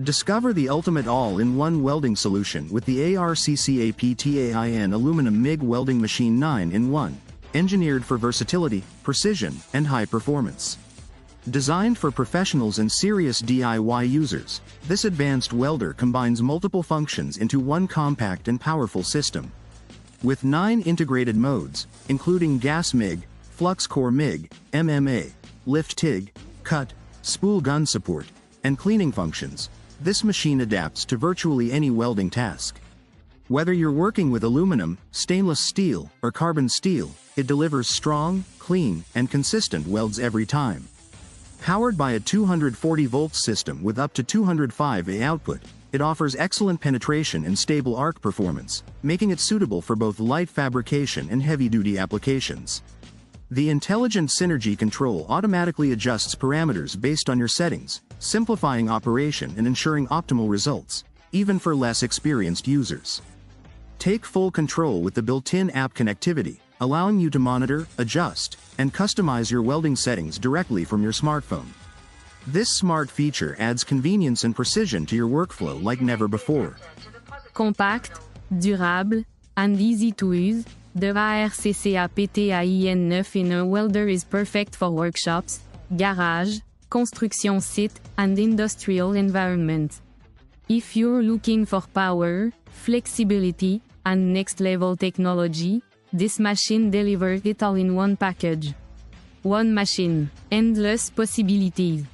Discover the ultimate all-in-one welding solution with the ARCCAPTAIN aluminum MIG welding machine 9-in-1, engineered for versatility, precision, and high performance. Designed for professionals and serious DIY users, this advanced welder combines multiple functions into one compact and powerful system. With 9 integrated modes, including gas MIG, flux core MIG, MMA, lift TIG, cut, spool gun support, and cleaning functions, this machine adapts to virtually any welding task. Whether you're working with aluminum, stainless steel, or carbon steel, it delivers strong, clean, and consistent welds every time. Powered by a 240-volt system with up to 205 A output, it offers excellent penetration and stable arc performance, making it suitable for both light fabrication and heavy-duty applications. The intelligent synergy control automatically adjusts parameters based on your settings, simplifying operation and ensuring optimal results, even for less experienced users. Take full control with the built-in app connectivity, allowing you to monitor, adjust, and customize your welding settings directly from your smartphone. This smart feature adds convenience and precision to your workflow like never before. Compact, durable, and easy to use, the ARCCAPTAIN 9-in-1 welder is perfect for workshops, garage, construction site, and industrial environments. If you're looking for power, flexibility, and next-level technology, this machine delivers it all in one package. One machine, endless possibilities.